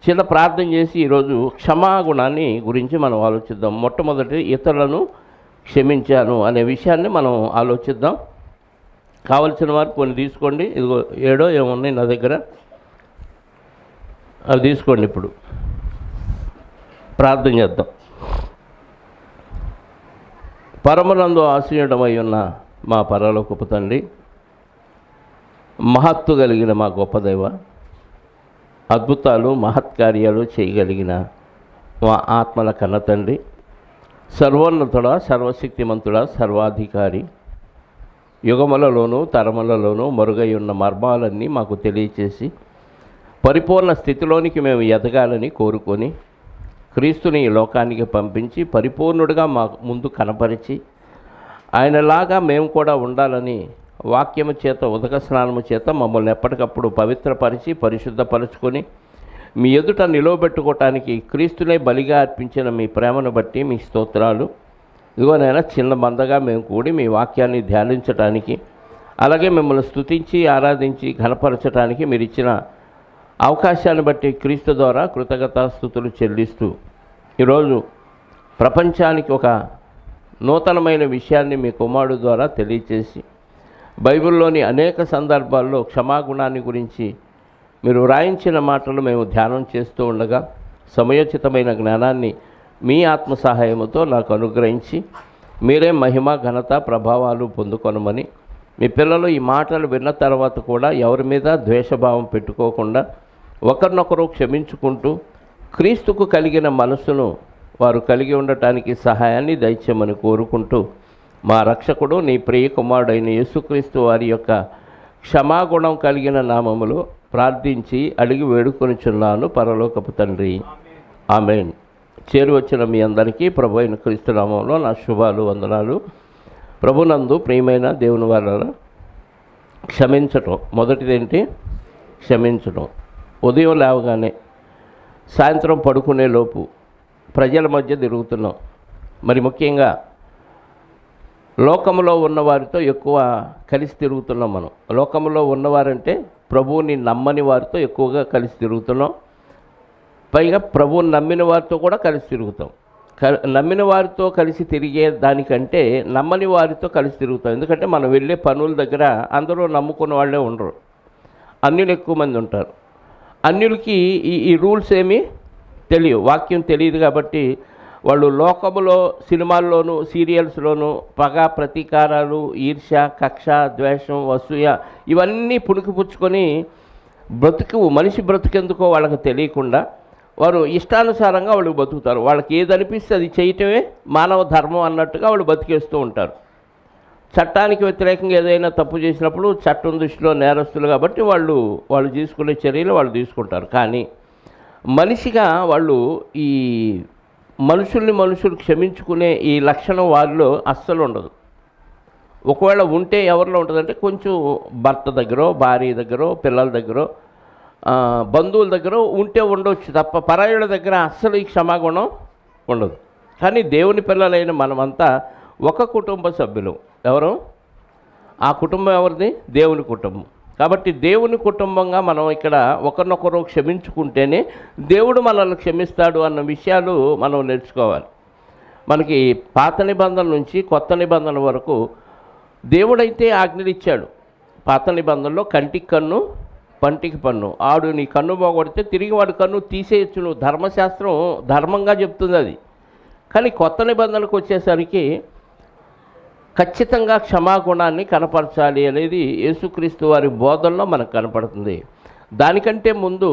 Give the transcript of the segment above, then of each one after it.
చిన్న ప్రార్థన చేసి ఈరోజు క్షమాగుణాన్ని గురించి మనం ఆలోచిద్దాం. మొట్టమొదటి ఇతరులను క్షమించాను అనే విషయాన్ని మనం ఆలోచిద్దాం. కావలసిన వారు కొన్ని తీసుకోండి. ఇదిగో 7 ఏమున్నాయి నా దగ్గర, అవి తీసుకోండి. ఇప్పుడు ప్రార్థన చేద్దాం. పరమనందు ఆశ్రయుడమై ఉన్న మా పరలోకపు తండ్రి, మహత్తు కలిగిన మా గొప్ప దైవ, అద్భుతాలు మహత్కార్యాలు చేయగలిగిన మా ఆత్మల కన్న తండ్రి, సర్వోన్నతుడ, సర్వశక్తిమంతుడ, సర్వాధికారి, యుగములలోనూ తరములలోనూ మరుగై ఉన్న మర్మాలన్నీ మాకు తెలియచేసి పరిపూర్ణ స్థితిలోనికి మేము ఎదగాలని కోరుకొని క్రీస్తుని ఈ లోకానికి పంపించి పరిపూర్ణుడిగా మా ముందు కనపరిచి ఆయనలాగా మేము కూడా ఉండాలని వాక్యము చేత ఉదక స్నానము చేత మమ్మల్ని ఎప్పటికప్పుడు పవిత్రపరిచి పరిశుద్ధపరచుకొని మీ ఎదుట నిలవబెట్టుకోవటానికి క్రీస్తునే బలిగా అర్పించిన మీ ప్రేమను బట్టి మీ స్తోత్రాలు. ఇదిగోనైనా చిన్న మందగా మేము కూడి మీ వాక్యాన్ని ధ్యానించటానికి, అలాగే మిమ్మల్ని స్తుతించి ఆరాధించి ఘనపరచడానికి మీరు ఇచ్చిన అవకాశాన్ని బట్టి క్రీస్తు ద్వారా కృతజ్ఞతాస్తుతులు చెల్లిస్తూ ఈరోజు ప్రపంచానికి ఒక నూతనమైన విషయాన్ని మీ కుమారుడు ద్వారా తెలియచేసి బైబిల్లోని అనేక సందర్భాల్లో క్షమాగుణాన్ని గురించి మీరు వ్రాయించిన మాటలు మేము ధ్యానం చేస్తూ ఉండగా సమయోచితమైన జ్ఞానాన్ని మీ ఆత్మ సహాయముతో నాకు అనుగ్రహించి మీరే మహిమ ఘనత ప్రభావాలు పొందుకొనమని, మీ పిల్లలు ఈ మాటలు విన్న తర్వాత కూడా ఎవరి మీద ద్వేషభావం పెట్టుకోకుండా ఒకరినొకరు క్షమించుకుంటూ క్రీస్తుకు కలిగిన మనసును వారు కలిగి ఉండటానికి సహాయాన్ని దయచేయమని కోరుకుంటూ మా రక్షకుడు నీ ప్రియ కుమారుడైన యేసుక్రీస్తు వారి యొక్క క్షమాగుణం కలిగిన నామములో ప్రార్థించి అడిగి వేడుకొనిచున్నాను పరలోకపు తండ్రి, ఆమేన్. చేరువచ్చిన మీ అందరికీ ప్రభు అయిన క్రీస్తు నామంలో నా శుభాలు, వందనాలు. ప్రభునందు ప్రియమైన దేవుని వారలారా, క్షమించటం మొదటిదేంటి? క్షమించటం. ఉదయం లేవగానే సాయంత్రం పడుకునే లోపు ప్రజల మధ్య తిరుగుతున్నాం. మరి ముఖ్యంగా లోకంలో ఉన్నవారితో ఎక్కువ కలిసి తిరుగుతున్నాం. మనం లోకంలో ఉన్నవారంటే ప్రభువుని నమ్మని వారితో ఎక్కువగా కలిసి తిరుగుతున్నాం. పైగా ప్రభువుని నమ్మిన వారితో కూడా కలిసి తిరుగుతాం. నమ్మిన వారితో కలిసి తిరిగే దానికంటే నమ్మని వారితో కలిసి తిరుగుతాం. ఎందుకంటే మనం వెళ్ళే పనుల దగ్గర అందరూ నమ్ముకున్న వాళ్ళే ఉండరు, అన్యులు ఎక్కువ మంది ఉంటారు. అన్యులకి ఈ రూల్స్ ఏమీ తెలియవు, వాక్యం తెలియదు. కాబట్టి వాళ్ళు లోకములో సినిమాల్లోనూ సీరియల్స్లోనూ పగ, ప్రతీకారాలు, ఈర్ష్య, కక్ష, ద్వేషం, అసూయ ఇవన్నీ పుణికిపుచ్చుకొని మనిషి బ్రతుకెందుకో వాళ్ళకి తెలియకుండా వారు ఇష్టానుసారంగా వాళ్ళు బతుకుతారు. వాళ్ళకి ఏది అనిపిస్తే అది చేయటమే మానవ ధర్మం అన్నట్టుగా వాళ్ళు బతికేస్తూ ఉంటారు. చట్టానికి వ్యతిరేకంగా ఏదైనా తప్పు చేసినప్పుడు చట్టం దృష్టిలో నేరస్తులు కాబట్టి వాళ్ళు తీసుకునే చర్యలు వాళ్ళు తీసుకుంటారు. కానీ మనిషిగా వాళ్ళు ఈ మనుషులు క్షమించుకునే ఈ లక్షణం వారిలో అస్సలు ఉండదు. ఒకవేళ ఉంటే ఎవరిలో ఉంటుందంటే కొంచెం భర్త దగ్గర, భార్య దగ్గర, పిల్లల దగ్గర, బంధువుల దగ్గర ఉంటే ఉండవచ్చు తప్ప పరాయుల దగ్గర అస్సలు ఈ క్షమాగుణం ఉండదు. కానీ దేవుని పిల్లలైన మనమంతా ఒక కుటుంబ సభ్యులు. ఎవరు? ఆ కుటుంబం ఎవరిది? దేవుని కుటుంబం. కాబట్టి దేవుని కుటుంబంగా మనం ఇక్కడ ఒకరినొకరు క్షమించుకుంటేనే దేవుడు మనల్ని క్షమిస్తాడు అన్న విషయాలు మనం నేర్చుకోవాలి. మనకి పాత నిబంధన నుంచి కొత్త నిబంధన వరకు దేవుడైతే ఆజ్ఞలు ఇచ్చాడు. పాత నిబంధనలో కంటికి కన్ను, పంటికి పన్ను. ఆడు నీ కన్ను పోగొడితే తిరిగి వాడి కన్ను తీసేయచ్చు. నువ్వు ధర్మశాస్త్రం ధర్మంగా చెప్తుంది అది. కానీ కొత్త నిబంధనకు వచ్చేసరికి ఖచ్చితంగా క్షమాగుణాన్ని కనపరచాలి అనేది యేసుక్రీస్తు వారి బోధనలో మనకు కనపడుతుంది. దానికంటే ముందు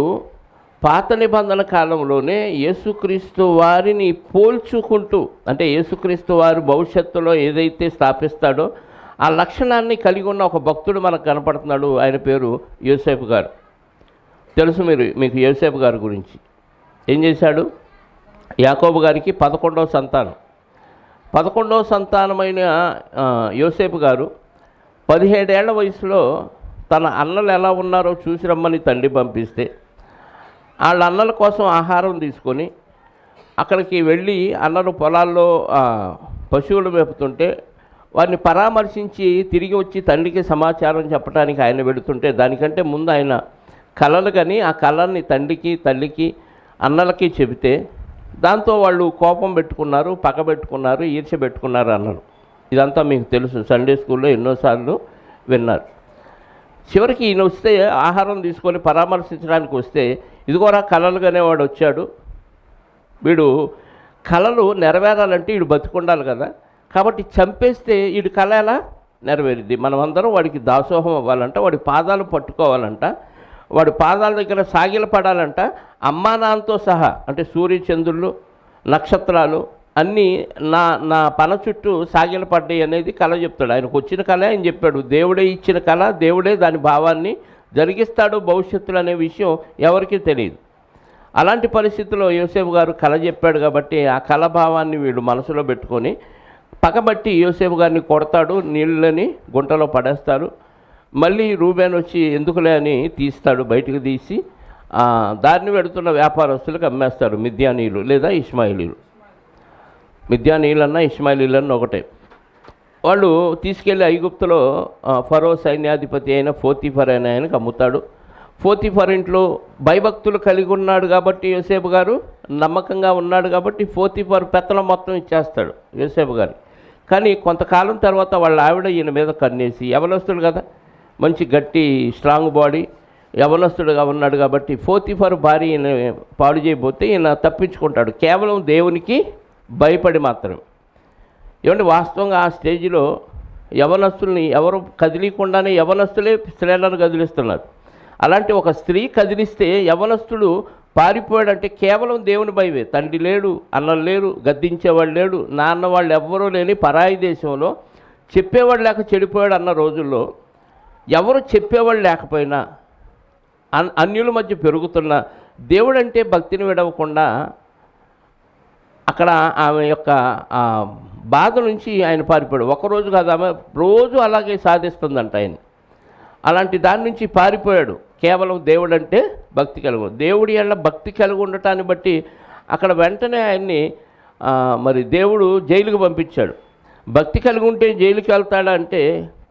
పాత నిబంధన కాలంలోనే యేసుక్రీస్తు వారిని పోల్చుకుంటూ, అంటే యేసుక్రీస్తు వారి భవిష్యత్తులో ఏదైతే స్థాపిస్తాడో ఆ లక్షణాన్ని కలిగి ఉన్న ఒక భక్తుడు మనకు కనపడుతున్నాడు. ఆయన పేరు యోసేపు గారు. తెలుసు మీకు యోసేపు గారి గురించి. ఏం చేశాడు? యాకోబు గారికి 11వ సంతానం. 11వ సంతానమైన యోసేపు గారు 17 ఏళ్ల వయసులో తన అన్నలు ఎలా ఉన్నారో చూసి రమ్మని తండ్రి పంపిస్తే వాళ్ళ అన్నల కోసం ఆహారం తీసుకొని అక్కడికి వెళ్ళి అన్నలు పొలాల్లో పశువులు మేపుతుంటే వారిని పరామర్శించి తిరిగి వచ్చి తండ్రికి సమాచారం చెప్పడానికి ఆయన వెళుతుంటే దానికంటే ముందు ఆయన కలలు కానీ ఆ కళల్ని తండ్రికి తల్లికి అన్నలకి చెబితే దాంతో వాళ్ళు కోపం పెట్టుకున్నారు, పగ పెట్టుకున్నారు, ఈర్ష్య పెట్టుకున్నారు అన్నారు. ఇదంతా మీకు తెలుసు, సండే స్కూల్లో ఎన్నోసార్లు విన్నారు. చివరికి ఈయన వస్తే ఆహారం తీసుకొని పరామర్శించడానికి వస్తే ఇదిగోరా కలలుగానే వాడు వచ్చాడు, వీడు కళలు నెరవేరాలంటే వీడు బతుకుండాలి కదా, కాబట్టి చంపేస్తే వీడి కళ ఎలా నెరవేరిద్ది? మనమందరం వాడికి దాసోహం అవ్వాలంట, వాడి పాదాలు పట్టుకోవాలంట, వాడి పాదాల దగ్గర సాగిల పడాలంట, అమ్మా నాన్నతో సహా, అంటే సూర్యచంద్రులు నక్షత్రాలు అన్నీ నా నా పన చుట్టూ సాగిల పడ్డాయి అనేది కళ చెప్తాడు. ఆయనకు వచ్చిన కళ ఆయన చెప్పాడు. దేవుడే ఇచ్చిన కళ, దేవుడే దాని భావాన్ని జరిగిస్తాడు భవిష్యత్తులో అనే విషయం ఎవరికీ తెలియదు. అలాంటి పరిస్థితుల్లో యోసేపు గారు కళ చెప్పాడు కాబట్టి ఆ కళ భావాన్ని వీళ్ళు మనసులో పెట్టుకొని పక్కబట్టి యోసేపు గారిని కొడతాడు, నీళ్ళని గుంటలో పడేస్తాడు. మళ్ళీ రూబేన్ వచ్చి ఎందుకులే అని తీస్తాడు, బయటకు తీసి దారిని పెడుతున్న వ్యాపారస్తులకు అమ్మేస్తాడు. మిద్యానీయులు లేదా ఇష్మాయిలీలు, మిద్యానీయులన్నా ఇష్మాయిలీలన్నా ఒకటే. వాళ్ళు తీసుకెళ్ళి ఐగుప్తులో ఫరో సైన్యాధిపతి అయిన పోతీఫర్ అనే ఆయనకు అమ్ముతాడు. పోతీఫర్ ఇంట్లో భయభక్తులు కలిగి ఉన్నాడు కాబట్టి యోసేపు గారు నమ్మకంగా ఉన్నాడు కాబట్టి పోతీఫర్ పెత్తనం మొత్తం ఇచ్చేస్తాడు యోసేపు గారు. కానీ కొంతకాలం తర్వాత వాళ్ళ ఆవిడ ఈయన మీద కన్నేసి, యవనస్తుడు కదా, మంచి గట్టి స్ట్రాంగ్ బాడీ, యవనస్తుడుగా ఉన్నాడు కాబట్టి పోతీఫర్ భార్య ఈయన పాడు చేయబోతే ఈయన తప్పించుకుంటాడు, కేవలం దేవునికి భయపడి మాత్రమే. ఏమంటే వాస్తవంగా ఆ స్టేజ్లో యవనస్తుల్ని ఎవరు కదిలీకుండానే యవనస్తులే స్త్రీలను కదిలిస్తున్నారు. అలాంటి ఒక స్త్రీ కదిలిస్తే యవనస్తుడు పారిపోయాడంటే కేవలం దేవుని భయమే. తండ్రి లేడు, అన్నలు లేరు, గద్దించేవాడు లేడు, నాన్న వాళ్ళు ఎవ్వరూ లేని పరాయి దేశంలో చెప్పేవాడు లేక చెడిపోయాడు అన్న రోజుల్లో ఎవరు చెప్పేవాళ్ళు లేకపోయినా అన్యుల మధ్య పెరుగుతున్న దేవుడంటే భక్తిని విడవకుండా అక్కడ ఆమె యొక్క బాధ నుంచి ఆయన పారిపోయాడు. ఒకరోజు కాదు, ఆమె రోజు అలాగే సాధిస్తుందంట ఆయన. అలాంటి దాని నుంచి పారిపోయాడు. కేవలం దేవుడంటే భక్తి కలిగి, దేవుడి వల్ల భక్తి కలిగి ఉండటాన్ని బట్టి అక్కడ వెంటనే ఆయన్ని మరి దేవుడు జైలుకు పంపించాడు. భక్తి కలిగి ఉంటే జైలుకి వెళ్తాడా అంటే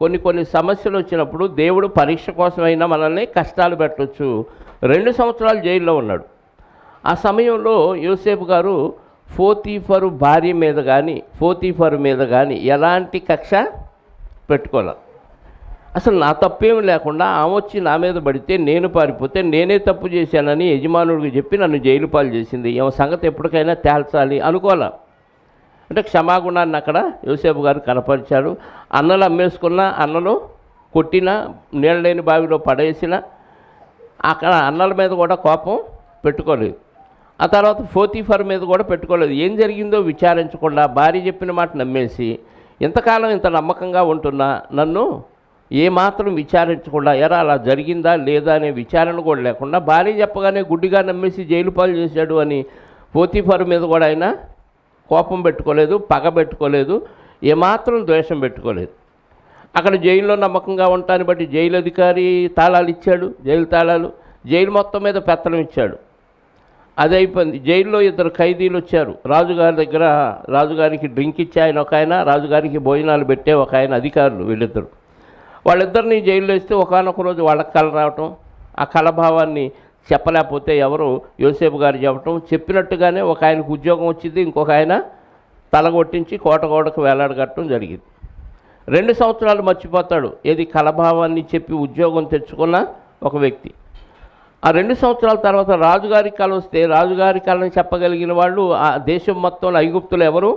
కొన్ని సమస్యలు వచ్చినప్పుడు దేవుడు పరీక్ష కోసమైనా మనల్ని కష్టాలు పెట్టవచ్చు. 2 సంవత్సరాలు జైల్లో ఉన్నాడు. ఆ సమయంలో యోసేపు గారు పోతీఫరు భార్య మీద కానీ పోతీఫరు మీద కానీ ఎలాంటి కక్ష పెట్టుకోలే. అసలు నా తప్పేమి లేకుండా ఆమె వచ్చి నా మీద పడితే నేను పారిపోతే నేనే తప్పు చేశానని యజమానుడికి చెప్పి నన్ను జైలు పాలు చేసింది, ఏమో సంగతి ఎప్పటికైనా తేల్చాలి అనుకోలే. అంటే క్షమాగుణాన్ని అక్కడ యోసేపు గారు కనపరిచారు. అన్నలు అమ్మేసుకున్న, అన్నలు కొట్టిన, నీళ్ళ లేని బావిలో పడేసిన, అక్కడ అన్నల మీద కూడా కోపం పెట్టుకోలేదు. ఆ తర్వాత పోతీఫర్ మీద కూడా పెట్టుకోలేదు. ఏం జరిగిందో విచారించకుండా భార్య చెప్పిన మాట నమ్మేసి ఇంతకాలం ఇంత నమ్మకంగా ఉంటున్నా నన్ను ఏమాత్రం విచారించకుండా ఎరా అలా జరిగిందా లేదా అనే విచారణ కూడా లేకుండా భార్య చెప్పగానే గుడ్డిగా నమ్మేసి జైలు పాలు చేశాడు అని పోతీఫర్ మీద కూడా ఆయన కోపం పెట్టుకోలేదు, పగ పెట్టుకోలేదు, ఏమాత్రం ద్వేషం పెట్టుకోలేదు. అక్కడ జైల్లో నమ్మకంగా ఉండటాన్ని బట్టి జైలు అధికారి తాళాలు ఇచ్చాడు, జైలు తాళాలు, జైలు మొత్తం మీద పెత్తనం ఇచ్చాడు. అది అయిపోయింది. జైల్లో 2 ఖైదీలు వచ్చారు రాజుగారి దగ్గర. రాజుగారికి డ్రింక్ ఇచ్చే ఆయన ఒక ఆయన, రాజుగారికి భోజనాలు పెట్టే ఒక ఆయన, అధికారులు వీళ్ళిద్దరు. వాళ్ళిద్దరిని జైల్లో వేస్తే ఒకానొక రోజు వాళ్ళకి కళ రావటం, ఆ కళభావాన్ని చెప్పలేకపోతే ఎవరు యోసేపు గారు చెప్పటం, చెప్పినట్టుగానే ఒక ఆయనకు ఉద్యోగం వచ్చింది, ఇంకొక ఆయన తలగొట్టించి కోటగోడకు వేలాడగట్టడం జరిగింది. 2 సంవత్సరాలు మర్చిపోతాడు ఏది కళభావాన్ని చెప్పి ఉద్యోగం తెచ్చుకున్న ఒక వ్యక్తి. ఆ 2 సంవత్సరాల తర్వాత రాజుగారి కళ వస్తే రాజుగారి కళని చెప్పగలిగిన వాళ్ళు ఆ దేశం మొత్తంలో ఐగుప్తులు ఎవరు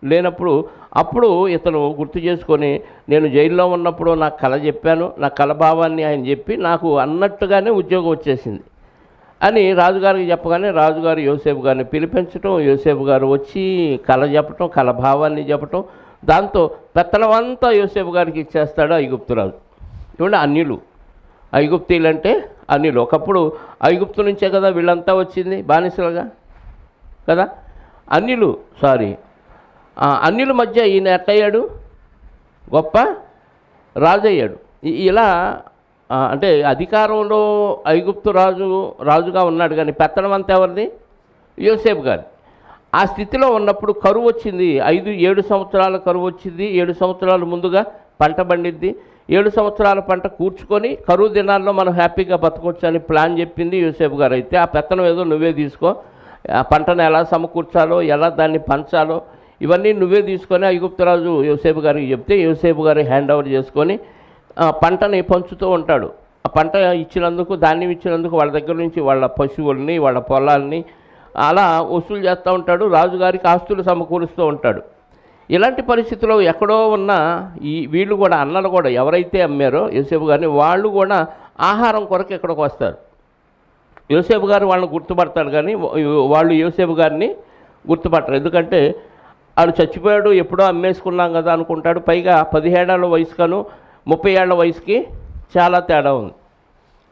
లేనప్పుడు అప్పుడు ఇతను గుర్తు చేసుకొని నేను జైల్లో ఉన్నప్పుడు నాకు కళ చెప్పాను, నా కళభావాన్ని ఆయన చెప్పి నాకు అన్నట్టుగానే ఉద్యోగం వచ్చేసింది అని రాజుగారికి చెప్పగానే రాజుగారు యోసేపు గారిని పిలిపించటం, యోసేపు గారు వచ్చి కళ చెప్పటం, కళభావాన్ని చెప్పటం, దాంతో పెత్తనమంతా యోసేపు గారికి ఇచ్చేస్తాడు ఐగుప్తురాజు. ఇవ్వండి అన్యులు, ఐగుప్తీలు అంటే అన్యులు. ఒకప్పుడు ఐగుప్తు నుంచే కదా వీళ్ళంతా వచ్చింది బానిసలుగా కదా, అన్యుల మధ్య ఈయన ఎట్టయ్యాడు, గొప్ప రాజు అయ్యాడు. ఇలా అంటే అధికారంలో ఐగుప్తు రాజుగా ఉన్నాడు కానీ పెత్తనం అంతా ఎవరిది? యోసేపు గారి. ఆ స్థితిలో ఉన్నప్పుడు కరువు వచ్చింది. 5-7 సంవత్సరాల కరువు వచ్చింది. 7 సంవత్సరాల ముందుగా పంట పండిద్ది. 7 సంవత్సరాల పంట కూర్చుకొని కరువు దినాల్లో మనం హ్యాపీగా బతకొచ్చు అని ప్లాన్ చెప్పింది యోసేపు గారు. అయితే ఆ పెత్తనం ఏదో నువ్వే తీసుకో, ఆ పంటను ఎలా సమకూర్చాలో, ఎలా దాన్ని పంచాలో ఇవన్నీ నువ్వే తీసుకొని ఐగుప్తురాజు యోసేపు గారికి చెప్తే యోసేపు గారు హ్యాండ్ ఓవర్ చేసుకొని పంటని పంచుతూ ఉంటాడు. ఆ పంట ఇచ్చినందుకు, ధాన్యం ఇచ్చినందుకు వాళ్ళ దగ్గర నుంచి వాళ్ళ పశువుల్ని, వాళ్ళ పొలాల్ని అలా వసూలు చేస్తూ ఉంటాడు. రాజుగారికి ఆస్తులు సమకూరుస్తూ ఉంటాడు. ఇలాంటి పరిస్థితుల్లో ఎక్కడో ఉన్న వీళ్ళు కూడా, అన్నలు కూడా ఎవరైతే అమ్మారో యోసేపు గారిని, వాళ్ళు కూడా ఆహారం కొరకు ఎక్కడికి వస్తారు. యోసేపు గారు వాళ్ళని గుర్తుపడతాడు, కానీ వాళ్ళు యోసేపు గారిని గుర్తుపట్టరు. ఎందుకంటే వాడు చచ్చిపోయాడు, ఎప్పుడో అమ్మేసుకున్నాం కదా అనుకుంటాడు. పైగా 17 ఏళ్ల వయసుకను 30 ఏళ్ల వయసుకి చాలా తేడా ఉంది.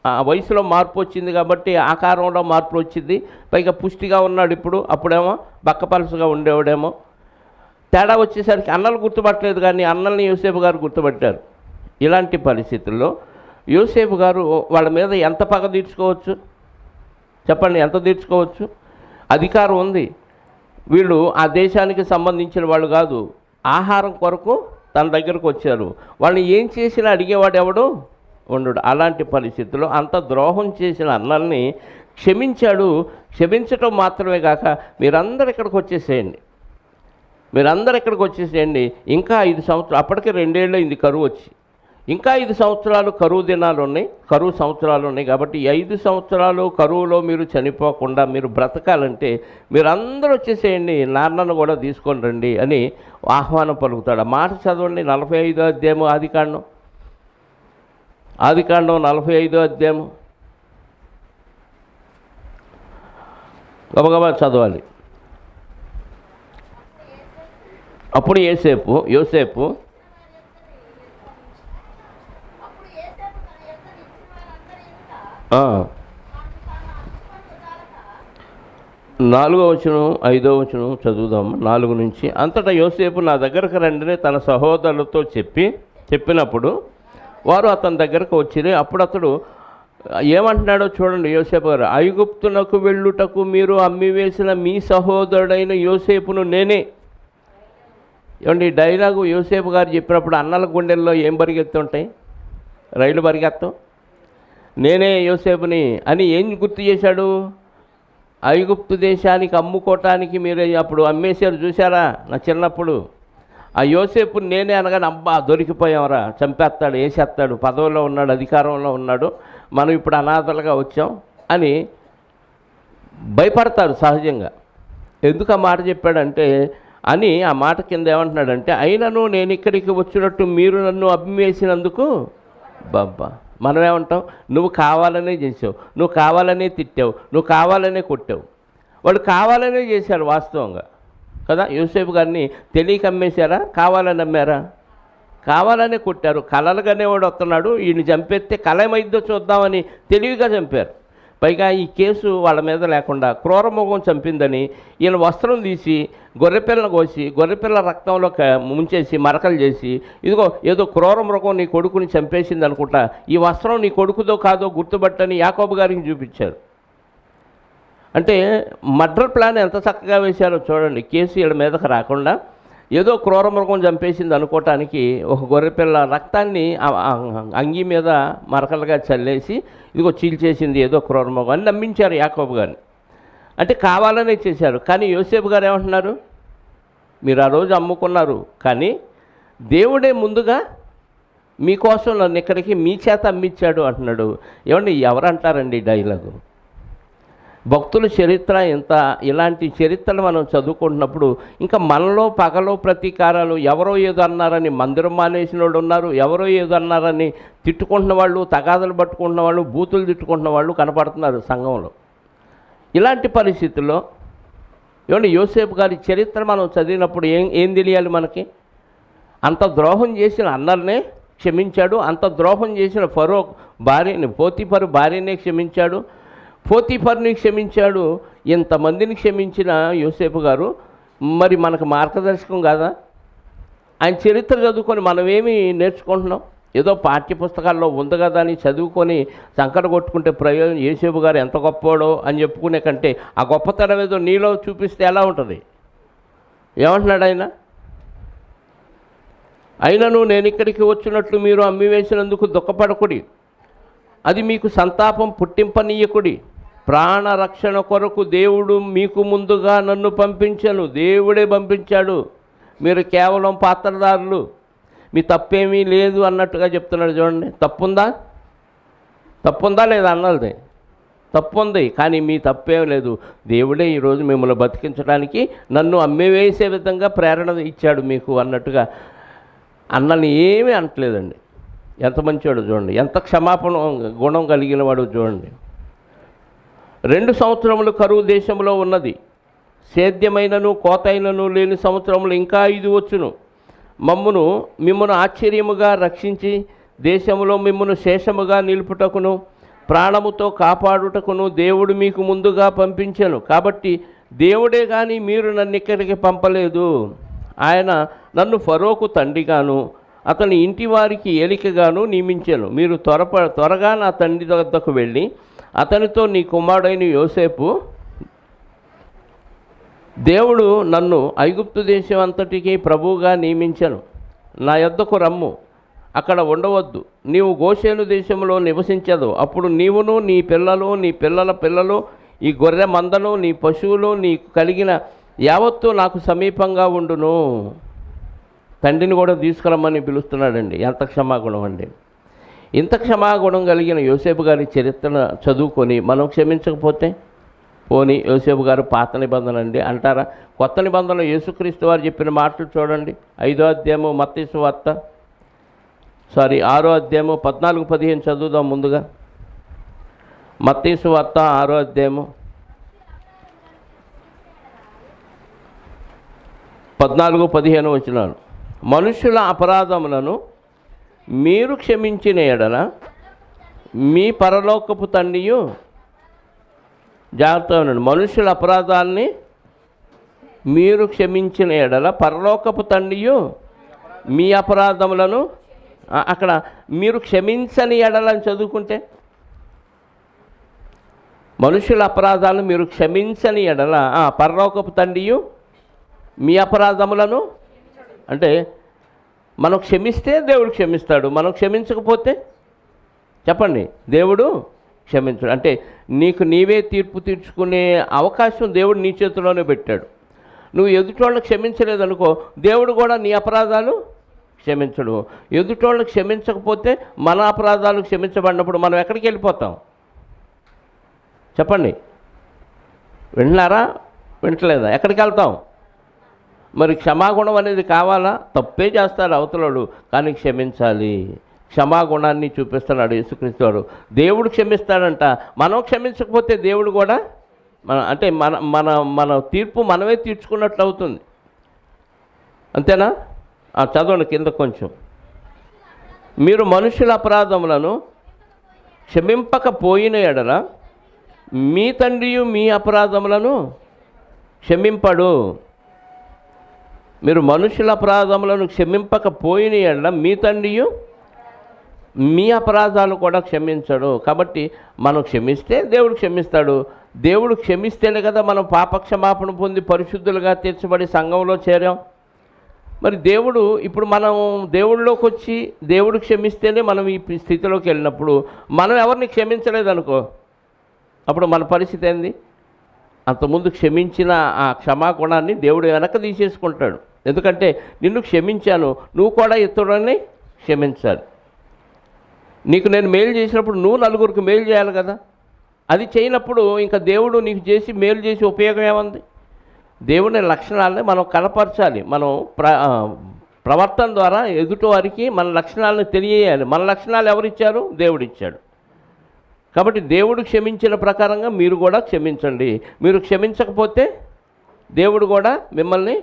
ఆ వయసులో మార్పు వచ్చింది కాబట్టి ఆకారంలో మార్పు వచ్చింది. పైగా పుష్టిగా ఉన్నాడు ఇప్పుడు, అప్పుడేమో బక్కపలసగా ఉండేవాడేమో. తేడా వచ్చేసరికి అన్నలు గుర్తుపట్టలేదు, కానీ అన్నల్ని యోసేపు గారు గుర్తుపట్టారు. ఇలాంటి పరిస్థితుల్లో యోసేపు గారు వాళ్ళ మీద ఎంత పగ తీర్చుకోవచ్చు చెప్పండి? ఎంత తీర్చుకోవచ్చు? అధికారం ఉంది. వీళ్ళు ఆ దేశానికి సంబంధించిన వాళ్ళు కాదు, ఆహారం కొరకు తన దగ్గరకు వచ్చారు. వాళ్ళని ఏం చేసినా అడిగేవాడు ఎవడు ఉండడు. అలాంటి పరిస్థితుల్లో అంత ద్రోహం చేసిన అన్నల్ని క్షమించాడు. క్షమించటం మాత్రమే కాక మీరందరూ ఇక్కడికి వచ్చేసేయండి, మీరందరూ ఇక్కడికి వచ్చేసేయండి, ఇంకా 5 సంవత్సరాలు, అప్పటికే 2 ఏళ్ళు అయింది కరువు వచ్చి, ఇంకా 5 సంవత్సరాలు కరువు దినాలు ఉన్నాయి, కరువు సంవత్సరాలు ఉన్నాయి. కాబట్టి 5 సంవత్సరాలు కరువులో మీరు చనిపోకుండా మీరు బ్రతకాలంటే మీరందరూ వచ్చేసేయండి, నాన్నను కూడా తీసుకొని రండి అని ఆహ్వానం పలుకుతాడు. ఆ మాట చదవండి. 45వ అధ్యాయం ఆదికాండం 45వ అధ్యాయం గబగబా చదవాలి. అప్పుడు యోసేపు నాలుగో వచనం 5వ వచనం చదువుదాం. 4 నుంచి. అంతటా యోసేపు నా దగ్గరకు రండిని తన సహోదరులతో చెప్పినప్పుడు వారు అతని దగ్గరకు వచ్చిరి. అప్పుడు అతడు ఏమంటున్నాడో చూడండి. యోసేపు గారు, ఐగుప్తునకు వెళ్ళుటకు మీరు అమ్మివేసిన మీ సహోదరుడైన యోసేపును నేనే. ఏమండి డైలాగు యోసేపు గారు చెప్పినప్పుడు అన్నల గుండెల్లో ఏం పరిగెత్తుంటాయి? రైలు పరిగెత్తం. నేనే యోసేపుని అని ఏం గుర్తు చేశాడు? ఐగుప్తు దేశానికి అమ్ముకోవటానికి మీరు అప్పుడు అమ్మేశారు చూసారా నా చిన్నప్పుడు. ఆ యోసేపు నేనే అనగానే అబ్బా దొరికిపోయామరా, చంపేస్తాడు, వేసేస్తాడు, పదవిలో ఉన్నాడు, అధికారంలో ఉన్నాడు, మనం ఇప్పుడు అనాథలుగా వచ్చాం అని భయపడతారు సహజంగా. ఎందుకు ఆ మాట చెప్పాడంటే అని ఆ మాట కింద ఏమంటున్నాడంటే, అయినను నేను ఇక్కడికి వచ్చినట్టు మీరు నన్ను అమ్మివేసినందుకు బాబ్బా. మనమేమంటాం? నువ్వు కావాలనే చేసావు, నువ్వు కావాలనే తిట్టావు, నువ్వు కావాలనే కొట్టావు. వాళ్ళు కావాలనే చేశారు వాస్తవంగా కదా. యోసేపు గారిని తెలియక అమ్మేశారా? కావాలని అమ్మారా? కావాలనే కొట్టారు. కలలుగానే వాడు వస్తున్నాడు, ఈయన్ని చంపేస్తే కళ ఏమైద్దో చూద్దామని తెలివిగా చంపారు. పైగా ఈ కేసు వాళ్ళ మీద లేకుండా క్రూరమృగం చంపిందని ఈయన వస్త్రం తీసి గొర్రెపిల్లను కోసి గొర్రెపిల్ల రక్తంలో ముంచేసి మరకలు చేసి, ఇదిగో ఏదో క్రూరమృగం నీ కొడుకుని చంపేసింది అనుకుంటా, ఈ వస్త్రం నీ కొడుకుదో కాదో గుర్తుపట్టని యాకోబు గారికి చూపించారు. అంటే మర్డర్ ప్లాన్ ఎంత చక్కగా వేశారో చూడండి. కేసు వీళ్ళ మీదకి రాకుండా ఏదో క్రూరమృగం చంపేసింది అనుకోవటానికి ఒక గొర్రెపిల్ల రక్తాన్ని అంగి మీద మరకలుగా చల్లేసి ఇదిగో చీల్చేసింది ఏదో క్రూరమృగం అని నమ్మించారు యాకోబు గారిని. అంటే కావాలనే చేశారు. కానీ యోసేపు గారు ఏమంటున్నారు? మీరు ఆ రోజు అమ్ముకున్నారు, కానీ దేవుడే ముందుగా మీకోసం నన్ను ఇక్కడికి మీ చేత అమ్మించాడు అంటున్నాడు. ఏమండి ఎవరంటారండి డైలాగు? భక్తుల చరిత్ర ఎంత, ఇలాంటి చరిత్రలు మనం చదువుకుంటున్నప్పుడు ఇంకా మనలో పగలో ప్రతీకారాలు, ఎవరో ఏదో అన్నారని మందిరం మానేసిన వాళ్ళు ఉన్నారు, ఎవరో ఏదో అన్నారని తిట్టుకుంటున్న వాళ్ళు, తగాదలు పట్టుకుంటున్న వాళ్ళు, బూతులు తిట్టుకుంటున్న వాళ్ళు కనపడుతున్నారు సంఘంలో. ఇలాంటి పరిస్థితుల్లో ఏమంటే యోసేపు గారి చరిత్ర మనం చదివినప్పుడు ఏం తెలియాలి మనకి? అంత ద్రోహం చేసిన అన్నల్నే క్షమించాడు, అంత ద్రోహం చేసిన ఫరో భార్యని, పోతీఫరు భార్యనే క్షమించాడు, పోతీఫర్ని క్షమించాడు. ఇంతమందిని క్షమించిన యోసేపు గారు మరి మనకు మార్గదర్శకం కాదా? ఆయన చరిత్ర చదువుకొని మనమేమి నేర్చుకుంటున్నాం? ఏదో పాఠ్య పుస్తకాల్లో ఉంది కదా అని చదువుకొని సంకట కొట్టుకుంటే ప్రయోజనం. యోసేపు గారు ఎంత గొప్పవాడో అని చెప్పుకునే కంటే ఆ గొప్పతనం ఏదో నీలో చూపిస్తే ఎలా ఉంటుంది? ఏమంటున్నాడు ఆయన? అయినను నేను ఇక్కడికి వచ్చినట్లు మీరు అమ్మివేసినందుకు దుఃఖపడకుడి, అది మీకు సంతాపం పుట్టింపనీయకుడి. ప్రాణరక్షణ కొరకు దేవుడు మీకు ముందుగా నన్ను పంపించను. దేవుడే పంపించాడు, మీరు కేవలం పాత్రదారులు, మీ తప్పేమీ లేదు అన్నట్టుగా చెప్తున్నాడు. చూడండి, తప్పుందా లేదా అన్నది? తప్పు ఉంది, కానీ మీ తప్పేం లేదు. దేవుడే ఈరోజు మిమ్మల్ని బతికించడానికి నన్ను అమ్మివేసే విధంగా ప్రేరణ ఇచ్చాడు మీకు అన్నట్టుగా అన్నని ఏమీ అనట్లేదండి. ఎంత మంచివాడు చూడండి, ఎంత క్షమాపణ గుణం కలిగిన వాడు చూడండి. 2 సంవత్సరములు కరువు దేశంలో ఉన్నది, సేద్యమైనను కోతైనను లేని సంవత్సరములు ఇంకా 5 వచ్చును. మిమ్మును ఆశ్చర్యముగా రక్షించి దేశములో మిమ్మును శేషముగా నిలుపుటకును ప్రాణముతో కాపాడుటకును దేవుడు మీకు ముందుగా పంపించెను. కాబట్టి దేవుడే కానీ మీరు నన్ను ఇక్కడికి పంపలేదు. ఆయన నన్ను ఫరోకు తండ్రిగాను అతని ఇంటి వారికి ఏలికగాను నియమించెను. మీరు త్వరగా నా తండ్రి వద్దకు వెళ్ళి అతనితో నీ కుమారుడైన యోసేపు, దేవుడు నన్ను ఐగుప్తు దేశం అంతటికి ప్రభువుగా నియమించెను, నా యొద్దకు రమ్ము, అక్కడ ఉండవద్దు, నీవు గోషేను దేశంలో నివసించదు. అప్పుడు నీవును నీ పిల్లలు నీ పిల్లల పిల్లలు ఈ గొర్రె మందలు నీ పశువులు నీకు కలిగిన యావత్తు నాకు సమీపంగా ఉండును. తండ్రిని కూడా తీసుకురమ్మని పిలుస్తున్నాడండి. ఎంత క్షమాగుణం అండి! ఇంత క్షమాగుణం కలిగిన యోసేపు గారి చరిత్ర చదువుకొని మనం క్షమించకపోతే, పోనీ యోసేపు గారు పాత నిబంధన అండి అంటారా? కొత్త నిబంధనలో యేసుక్రీస్తు వారు చెప్పిన మాటలు చూడండి. 5వ అధ్యాయము మత్తయి సువార్త 6వ అధ్యాయము 14-15 చదువుదాం. ముందుగా మత్తయి సువార్త 6వ అధ్యాయము 14-15 వచనాలు. మనుషుల అపరాధములను మీరు క్షమించిన ఎడల మీ పరలోకపు తండ్రియు, జాగ్రత్తగా ఉండండి, మనుషుల అపరాధాలని మీరు క్షమించిన ఎడల పరలోకపు తండ్రియు మీ అపరాధములను, అక్కడ మీరు క్షమించని ఎడలని చదువుకుంటే, మనుషుల అపరాధాలను మీరు క్షమించని ఎడల పరలోకపు తండ్రియు మీ అపరాధములను, అంటే మనం క్షమిస్తే దేవుడు క్షమిస్తాడు, మనం క్షమించకపోతే చెప్పండి దేవుడు క్షమించడు. అంటే నీకు నీవే తీర్పు తీర్చుకునే అవకాశం దేవుడు నీ చేతిలోనే పెట్టాడు. నువ్వు ఎదుటోళ్ళని క్షమించలేదనుకో, దేవుడు కూడా నీ అపరాధాలు క్షమించడు. ఎదుటోళ్ళని క్షమించకపోతే మన అపరాధాలు క్షమించబడినప్పుడు మనం ఎక్కడికి వెళ్ళిపోతాం చెప్పండి? వింటున్నారా? వింటలేదా? ఎక్కడికి వెళ్తాం? మరి క్షమాగుణం అనేది కావాలా? తప్పే చేస్తాడు అవతలడు, కానీ క్షమించాలి. క్షమాగుణాన్ని చూపిస్తున్నాడు యేసుక్రీస్తు వారు. దేవుడు క్షమిస్తాడంట, మనం క్షమించకపోతే దేవుడు కూడా అంటే మన తీర్పు మనమే తీర్చుకున్నట్లు అవుతుంది. అంతేనా? చదవండి కింద కొంచెం. మీరు మనుషుల అపరాధములను క్షమింపకపోయిన ఎడల మీ తండ్రియు మీ అపరాధములను క్షమింపడు. మీరు మనుషుల అపరాధములను క్షమింపకపోయిన ఎడల మీ తండ్రియు మీ అపరాధాలు కూడా క్షమించడు. కాబట్టి మనం క్షమిస్తే దేవుడు క్షమిస్తాడు. దేవుడు క్షమిస్తేనే కదా మనం పాపక్షమాపణ పొంది పరిశుద్ధులుగా తీర్చబడి సంఘంలో చేరాం. మరి దేవుడు ఇప్పుడు మనం దేవుడిలోకి వచ్చి దేవుడు క్షమిస్తేనే మనం ఈ స్థితిలోకి వెళ్ళినప్పుడు మనం ఎవరిని క్షమించలేదనుకో, అప్పుడు మన పరిస్థితి ఏంది? అంతకుముందు క్షమించిన ఆ క్షమాగుణాన్ని దేవుడు వెనక తీసేసుకుంటాడు. ఎందుకంటే నిన్ను క్షమించాను, నువ్వు కూడా ఇతరులని క్షమించాలి. నీకు నేను మేలు చేసినప్పుడు నువ్వు నలుగురికి మేలు చేయాలి కదా. అది చేయనప్పుడు ఇంకా దేవుడు నీకు చేసి మేలు చేసి ఉపయోగం ఏముంది? దేవుని లక్షణాలని మనం కనపరచాలి. మనం ప్రవర్తన ద్వారా ఎదుటి వారికి మన లక్షణాలను తెలియజేయాలి. మన లక్షణాలు ఎవరిచ్చారు? దేవుడిచ్చాడు. కాబట్టి దేవుడు క్షమించిన ప్రకారంగా మీరు కూడా క్షమించండి. మీరు క్షమించకపోతే దేవుడు కూడా మిమ్మల్ని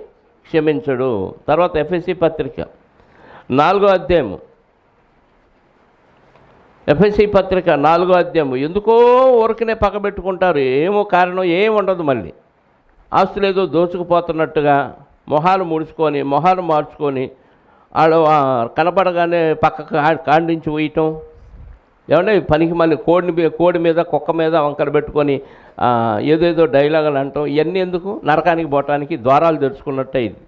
క్షమించడు. తర్వాత ఎఫెసీ పత్రిక 4వ అధ్యాయము, ఎఫెసీ పత్రిక 4వ అధ్యాయము. ఎందుకో ఊరికనే పక్కబెట్టుకుంటారు, ఏమో కారణం ఏమి ఉండదు. మళ్ళీ ఆస్తులు ఏదో దోచుకుపోతున్నట్టుగా మొహాలు ముడుచుకొని మొహాలు మార్చుకొని వాళ్ళు కనపడగానే పక్కకు కాండించి వేయటం, ఏమంటే పనికి మళ్ళీ కోడి మీద కుక్క మీద వంకర పెట్టుకొని ఏదేదో డైలాగులు అంటాం. ఇవన్నీ ఎందుకు? నరకానికి పోవటానికి ద్వారాలు తెరుచుకున్నట్టే. ఇది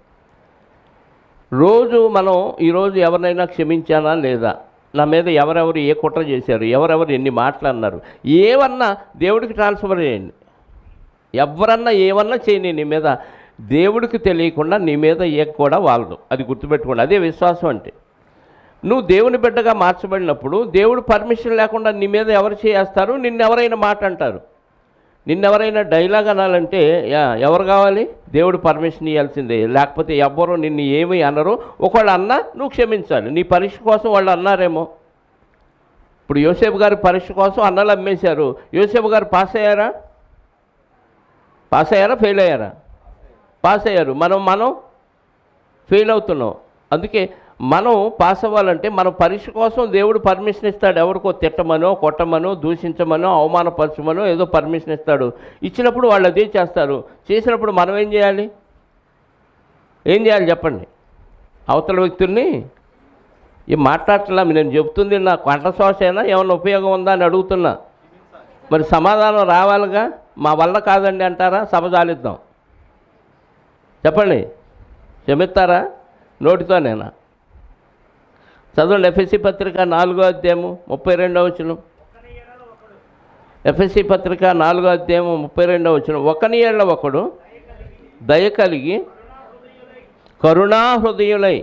రోజు మనం ఈరోజు ఎవరినైనా క్షమించానా లేదా? నా మీద ఎవరెవరు ఏ కుట్ర చేశారు, ఎవరెవరు ఎన్ని మాటలు అన్నారు, ఏమన్నా దేవుడికి ట్రాన్స్ఫర్ చేయండి. ఎవరన్నా ఏమన్నా చేయని నీ మీద, దేవుడికి తెలియకుండా నీ మీద కూడా వాళ్ళదు. అది గుర్తుపెట్టుకోండి. అదే విశ్వాసం అంటే. నువ్వు దేవుని బిడ్డగా మార్చబడినప్పుడు దేవుడు పర్మిషన్ లేకుండా నీ మీద ఎవరు చేస్తారు? నిన్నెవరైనా మాట అంటారు. నిన్నెవరైనా డైలాగ్ అనాలంటే ఎవరు కావాలి? దేవుడు పర్మిషన్ ఇవ్వాల్సిందే. లేకపోతే ఎవ్వరూ నిన్ను ఏమీ అనరు. ఒకళ్ళు అన్నా నువ్వు క్షమించాలి. నీ పరీక్ష కోసం వాళ్ళు అన్నారేమో. ఇప్పుడు యోసేపు గారి పరీక్ష కోసం అన్నలు అమ్మేశారు. యోసేపు గారు పాస్ అయ్యారా? ఫెయిల్ అయ్యారా? పాస్ అయ్యారు. మనం ఫెయిల్ అవుతున్నాం. అందుకే మనం పాస్ అవ్వాలంటే మన పరీక్ష కోసం దేవుడు పర్మిషన్ ఇస్తాడు. ఎవరికో తిట్టమనో, కొట్టమనో, దూషించమనో, అవమానపరచమనో ఏదో పర్మిషన్ ఇస్తాడు. ఇచ్చినప్పుడు వాళ్ళు అదే చేస్తారు. చేసినప్పుడు మనం ఏం చేయాలి చెప్పండి? అవతల వ్యక్తుల్ని ఏం మాట్లాడట్లా, నేను చెబుతుంది నా కంఠశ్వాసైనా ఏమన్నా ఉపయోగం ఉందా అని అడుగుతున్నా. మరి సమాధానం రావాలిగా. మా వల్ల కాదండి అంటారా? సభజాలిద్దాం. చెప్పండి, క్షమిస్తారా? నోటితోనేనా? చదవండి. ఎఫ్ఎస్సి పత్రిక 4వ అధ్యాయము 32వ వచనం. ఎఫ్ఎస్సి పత్రిక 4వ అధ్యాయము 32వ వచనం. ఒకని ఎడల ఒకడు దయ కలిగి కరుణాహృదయులై.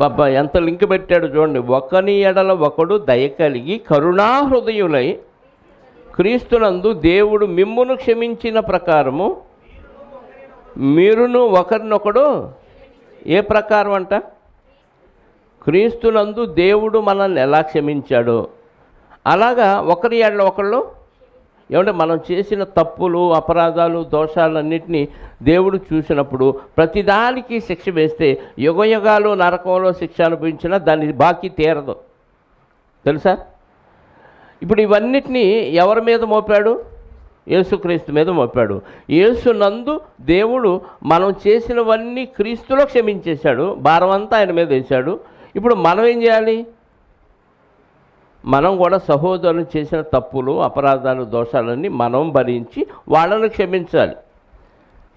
బాబా ఎంత లింక్ పెట్టాడు చూడండి. ఒకని ఎడల ఒకడు దయ కలిగి కరుణాహృదయులై క్రీస్తునందు దేవుడు మిమ్మును క్షమించిన ప్రకారము మీరును ఒకరినొకడు ఏ ప్రకారం అంట? క్రీస్తునందు దేవుడు మనల్ని ఎలా క్షమించాడో అలాగా ఒకరి ఎడల ఒకళ్ళు ఏమంటే మనం చేసిన తప్పులు, అపరాధాలు, దోషాలన్నింటినీ దేవుడు చూసినప్పుడు ప్రతిదానికి శిక్ష వేస్తే యుగయుగాలు నరకంలో శిక్ష అనుభవించినా దాని బాకీ తీరదు. తెలుసా? ఇప్పుడు ఇవన్నిటినీ ఎవరి మీద మోపాడు? యేసుక్రీస్తు మీద మోపాడు. యేసునందు దేవుడు మనం చేసినవన్నీ క్రీస్తులో క్షమించేశాడు. భారం అంతా ఆయన మీద వేశాడు. ఇప్పుడు మనం ఏం చేయాలి? మనం కూడా సహోదరులు చేసిన తప్పులు, అపరాధాలు, దోషాలన్నీ మనం భరించి వాళ్ళను క్షమించాలి.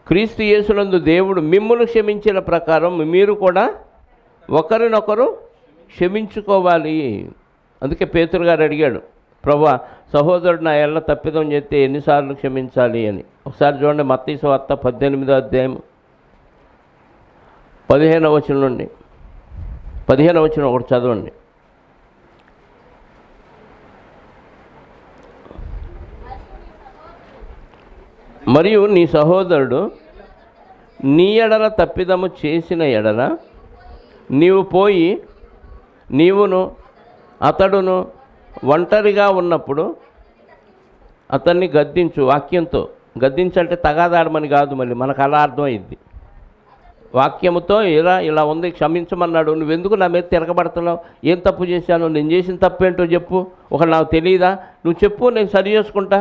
క్రీస్తు యేసునందు దేవుడు మిమ్మును క్షమించిన ప్రకారం మీరు కూడా ఒకరినొకరు క్షమించుకోవాలి. అందుకే పేతురు గారు అడిగాడు, ప్రభువా సహోదరుడు నా ఎల్ల తప్పిదం చేస్తే ఎన్నిసార్లు క్షమించాలి అని. ఒకసారి చూడండి, మత్తయి సువార్త 18వ అధ్యాయం 15వ వచనం నుండి 15వ వచనం ఒకటి చదవండి. మరియు నీ సహోదరుడు నీ ఎడల తప్పిదము చేసిన ఎడల నీవు పోయి నీవును అతడును ఒంటరిగా ఉన్నప్పుడు అతన్ని గద్దించు. వాక్యంతో గద్దించంటే తగాదాడమని కాదు, మళ్ళీ మనకు అలా అర్థమైంది. వాక్యముతో ఇలా ఉంది, క్షమించమన్నాడు, నువ్వెందుకు నా మీద తిరగబడుతున్నావు? ఏం తప్పు చేశాను? నేను చేసిన తప్పు ఏంటో చెప్పు. నాకు తెలియదా? నువ్వు చెప్పు, నేను సరి చేసుకుంటా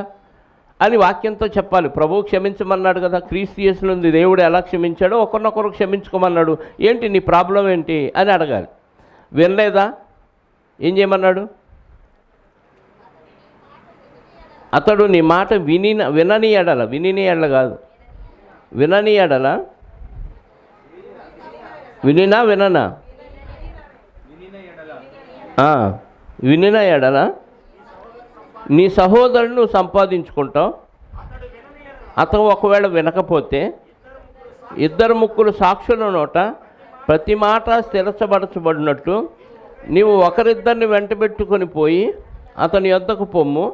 అని వాక్యంతో చెప్పాలి. ప్రభువు క్షమించమన్నాడు కదా. క్రీస్తు యేసునందు దేవుడు ఎలా క్షమించాడో ఒకరినొకరు క్షమించుకోమన్నాడు. ఏంటి నీ ప్రాబ్లం ఏంటి అని అడగాలి. వినలేదా? ఏం చేయమన్నాడు? అతడు నీ మాట వినని ఎడల కాదు, వినని ఎడల వినినా ఎడల నీ సహోదరుని నువ్వు సంపాదించుకుంటావు. అతను ఒకవేళ వినకపోతే ఇద్దరు ముగ్గురు సాక్షుల నోట ప్రతి మాట స్థిరపరచబడినట్టు నీవు ఒకరిద్దరిని వెంటబెట్టుకొని పోయి అతని యొద్దకు పొమ్ము.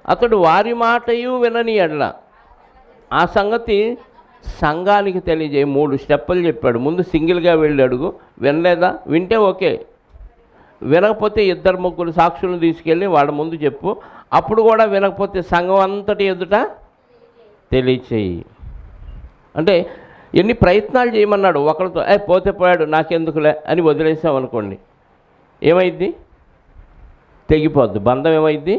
అతడు వారి మాటయు వినని ఎడల ఆ సంగతి సంఘానికి తెలియజేయి. 3 స్టెప్పులు చెప్పాడు. ముందు సింగిల్గా వెళ్ళి అడుగు. వినలేదా? వింటే ఓకే. వినకపోతే ఇద్దరు ముగ్గురు సాక్షులను తీసుకెళ్ళి వాళ్ళ ముందు చెప్పు. అప్పుడు కూడా వినకపోతే సంఘం అంతటి ఎదుట తెలియచేయి. అంటే ఎన్ని ప్రయత్నాలు చేయమన్నాడు. ఒకరితో పోతే పోయాడు నాకెందుకులే అని వదిలేసామనుకోండి, ఏమైద్ది? తెగిపోద్ది. బంధం ఏమైద్ది?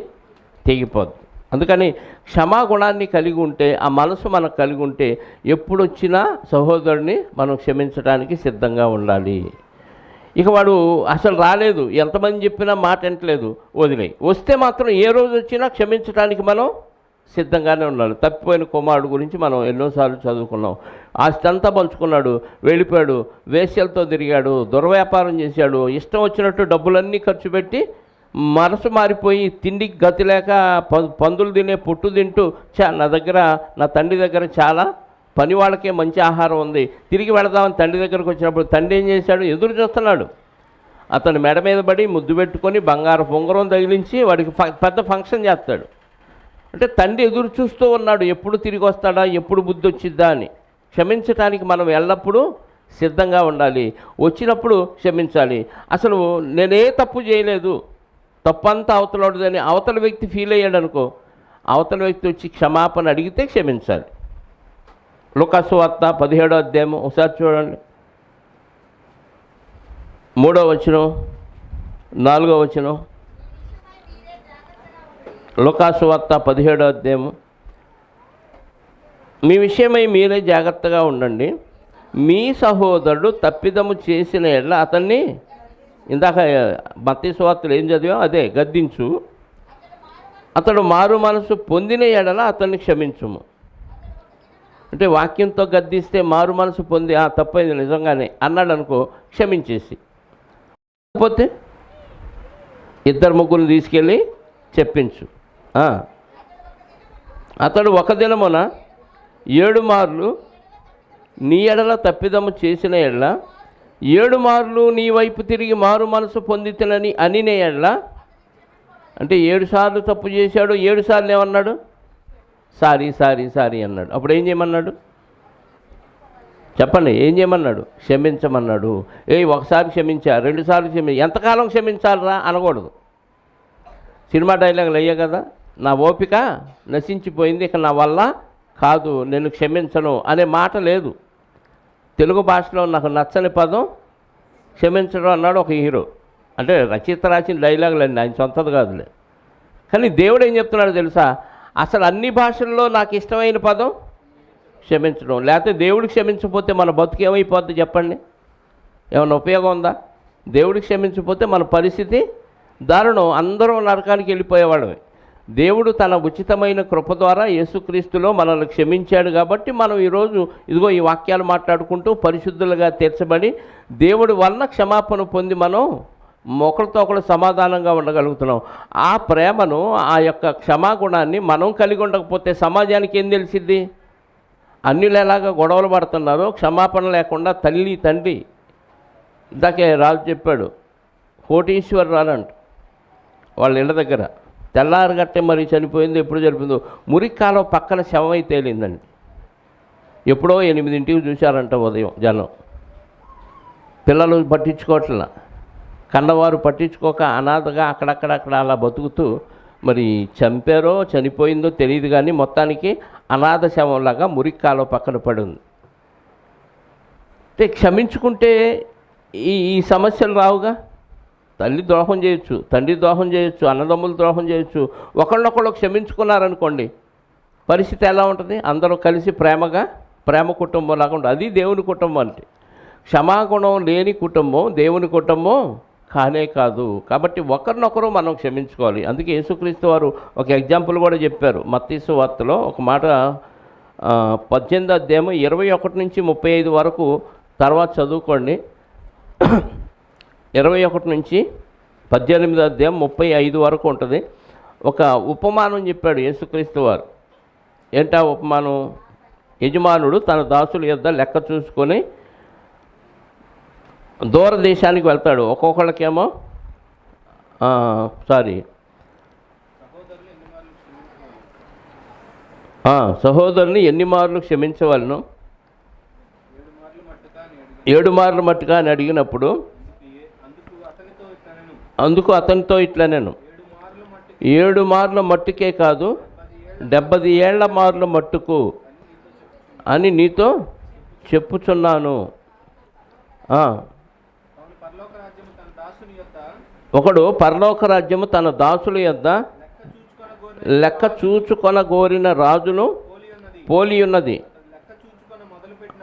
తెగిపోద్ది. అందుకని క్షమాగుణాన్ని కలిగి ఉంటే, ఆ మనసు మనకు కలిగి ఉంటే ఎప్పుడొచ్చినా సహోదరుని మనం క్షమించడానికి సిద్ధంగా ఉండాలి. ఇక వాడు అసలు రాలేదు, ఎంతమంది చెప్పినా మాట వినట్లేదు, వదిలేయి. వస్తే మాత్రం ఏ రోజు వచ్చినా క్షమించడానికి మనం సిద్ధంగానే ఉన్నాడు. తప్పిపోయిన కుమారుడు గురించి మనం ఎన్నోసార్లు చదువుకున్నాం. ఆస్తి అంతా పంచుకున్నాడు, వెళ్ళిపోయాడు, వేశ్యలతో తిరిగాడు, దుర్వ్యాపారం చేశాడు, ఇష్టం వచ్చినట్టు డబ్బులన్నీ ఖర్చు పెట్టి మనసు మారిపోయి తిండికి గతి లేక పందులు తినే పొట్టు తింటూ నా తండ్రి దగ్గర చాలా పని వాళ్ళకే మంచి ఆహారం ఉంది, తిరిగి వెళదామని తండ్రి దగ్గరకు వచ్చినప్పుడు తండ్రి ఏం చేశాడు? ఎదురు చూస్తున్నాడు. అతను మెడ మీద పడి ముద్దు పెట్టుకొని బంగారు పొంగరం తగిలించి వాడికి పెద్ద ఫంక్షన్ చేస్తాడు. అంటే తండ్రి ఎదురు చూస్తూ ఉన్నాడు, ఎప్పుడు తిరిగి వస్తాడా, ఎప్పుడు బుద్ధి వచ్చిద్దా అని. క్షమించటానికి మనం ఎల్లప్పుడూ సిద్ధంగా ఉండాలి. వచ్చినప్పుడు క్షమించాలి. అసలు నేనే తప్పు చేయలేదు, తప్పంతా అవతలవాడిదని అవతల వ్యక్తి ఫీల్ అయ్యాడు అనుకో, అవతల వ్యక్తి వచ్చి క్షమాపణ అడిగితే క్షమించాలి. లూకాసు వార్త 17వ అధ్యాయం ఒకసారి చూడండి. 3వ వచనం, 4వ వచనం. లూకాసు వార్త 17వ అధ్యాయం. మీ విషయమై మీరే జాగ్రత్తగా ఉండండి. మీ సహోదరుడు తప్పిదము చేసిన ఎడల అతన్ని, ఇందాక మత్తయి సువార్తలో ఏం చదివాం అదే, గద్దించు. అతడు మారు మనసు పొందిన ఎడల అతన్ని క్షమించుము. అంటే వాక్యంతో గద్దిస్తే మారు మనసు పొంది తప్పైంది నిజంగానే అన్నాడు అనుకో, క్షమించేసి. లేకపోతే 2-3 తీసుకెళ్ళి చెప్పించు. అతడు ఒక దినమున 7 మార్లు నీ ఎడల తప్పిదము చేసిన ఎడల 7 మార్లు నీ వైపు తిరిగి మారు మనసు పొందితనని అనిన ఎడల, అంటే 7 సార్లు తప్పు చేశాడు, 7 సార్లు ఏమన్నాడు? సారీ సారీ సారీ అన్నాడు. అప్పుడు ఏం చేయమన్నాడు? చెప్పండి, ఏం చేయమన్నాడు? క్షమించమన్నాడు. ఒకసారి క్షమించా, 2 సార్లు ఎంతకాలం క్షమించాలరా అనకూడదు. సినిమా డైలాగులు అయ్యా కదా, నా ఓపిక నశించిపోయింది, ఇక నా వల్ల కాదు, నేను క్షమించను అనే మాట లేదు. తెలుగు భాషలో నాకు నచ్చని పదం క్షమించడం అన్నాడు ఒక హీరో. అంటే రచయిత రాసిన డైలాగులు అండి, ఆయన సొంతది కాదులే. కానీ దేవుడు ఏం చెప్తున్నాడు తెలుసా? అసలు అన్ని భాషల్లో నాకు ఇష్టమైన పదం క్షమించడం. లేకపోతే దేవుడు క్షమించకపోతే మన బతుకు ఏమైపోద్ది చెప్పండి? ఏమైనా ఉపయోగం ఉందా? దేవుడు క్షమించకపోతే మన పరిస్థితి దారుణం, అందరూ నరకానికి వెళ్ళిపోయేవాళ్ళమే. దేవుడు తన ఉచితమైన కృప ద్వారా యేసుక్రీస్తులో మనల్ని క్షమించాడు కాబట్టి మనం ఈరోజు ఇదిగో ఈ వాక్యాలు మాట్లాడుకుంటూ పరిశుద్ధులుగా తీర్చబడి దేవుడి వలన క్షమాపణ పొంది మనం ఒకరితో ఒకరు సమాధానంగా ఉండగలుగుతున్నాం. ఆ ప్రేమను, ఆ యొక్క క్షమాగుణాన్ని మనం కలిగి ఉండకపోతే సమాజానికి ఏం తెలిసిద్ది? అన్యులు ఎలాగా గొడవలు పడుతున్నారో, క్షమాపణ లేకుండా తల్లి తండ్రి, ఇందాకే రాజు చెప్పాడు, కోటీశ్వరరాలంట వాళ్ళ ఇళ్ళ దగ్గర తెల్లారగట్టే మరి చనిపోయింది. ఎప్పుడు చనిపోయిందో మురికాలం పక్కన శవమై తేలిందండి. ఎప్పుడో 8ంటికి చూశారంట ఉదయం జనం. పిల్లలు పట్టించుకోవట్లా, కన్నవారు పట్టించుకోక అనాథగా అక్కడక్కడ అలా బతుకుతూ మరి చంపారో చనిపోయిందో తెలియదు, కానీ మొత్తానికి అనాథ శవంలాగా మురికాలం పక్కన పడి ఉంది. అంటే క్షమించుకుంటే ఈ సమస్యలు రావుగా. తల్లి ద్రోహం చేయొచ్చు, తండ్రి ద్రోహం చేయొచ్చు, అన్నదమ్ములు ద్రోహం చేయొచ్చు. ఒకళ్ళొకళ్ళు క్షమించుకున్నారనుకోండి, పరిస్థితి ఎలా ఉంటుంది? అందరూ కలిసి ప్రేమ కుటుంబం లాగా ఉంటుంది. అది దేవుని కుటుంబం అంటే. క్షమాగుణం లేని కుటుంబం దేవుని కుటుంబం కానే కాదు. కాబట్టి ఒకరినొకరు మనం క్షమించుకోవాలి. అందుకే యేసుక్రీస్తు వారు ఒక ఎగ్జాంపుల్ కూడా చెప్పారు మత్తయి సువార్తలో ఒక మాట. 18వ అధ్యాయం 21 నుంచి 35 వరకు తర్వాత చదువుకోండి. 21 నుంచి 18వ అధ్యాయం 35 వరకు ఉంటుంది. ఒక ఉపమానం చెప్పాడు యేసుక్రీస్తు వారు. ఏంటా ఉపమానం? యజమానుడు తన దాసుల యొద్ద లెక్క చూసుకొని దూరదేశానికి వెళ్తాడు. ఒక్కొక్కళ్ళకేమో సహోదరుని ఎన్ని మార్లు క్షమించవలను? 7 మార్లు మట్టుగా అని అడిగినప్పుడు అందుకు అతనితో ఇట్లా, నేను 7 మార్ల మట్టుకే కాదు 70 ఏళ్ల మార్ల మట్టుకు అని నీతో చెప్పుచున్నాను. ఒకడు పరలోక రాజ్యము తన దాసుల యొద్ద లెక్క చూచుకొనగోరిన రాజును పోలి ఉన్నది.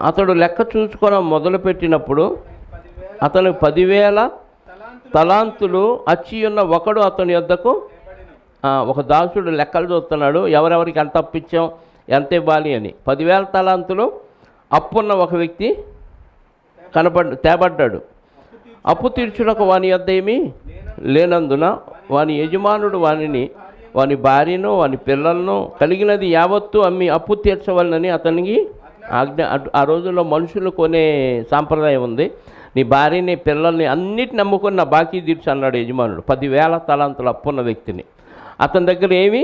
అతడు లెక్క చూచుకొన మొదలుపెట్టినప్పుడు అతను 10,000 తలాంతులు అచ్చియున్న ఒకడు అతని యొద్దకు ఒక దాసుడు లెక్కలు చూస్తున్నాడు, ఎవరెవరికి ఎంత అప్పు ఇచ్చాం, ఎంత ఇవ్వాలి అని. 10,000 తలాంతులు అప్పున్న ఒక వ్యక్తి తేబడ్డాడు. అప్పు తీర్చుటకు వాని యొద్ద ఏమీ లేనందున వాని యజమానుడు వాని భార్యను వాని పిల్లలను కలిగినది యావత్తు అమ్మి అప్పు తీర్చవలనని అతనికి ఆజ్ఞ. ఆ రోజుల్లో మనుషులు కొనే సాంప్రదాయం ఉంది. నీ భార్యని పిల్లల్ని అన్నిటిని నమ్ముకొని నా బాకీ తీర్చు అన్నాడు యజమానుడు 10,000 తలాంతులు అప్పున్న వ్యక్తిని. అతని దగ్గర ఏమీ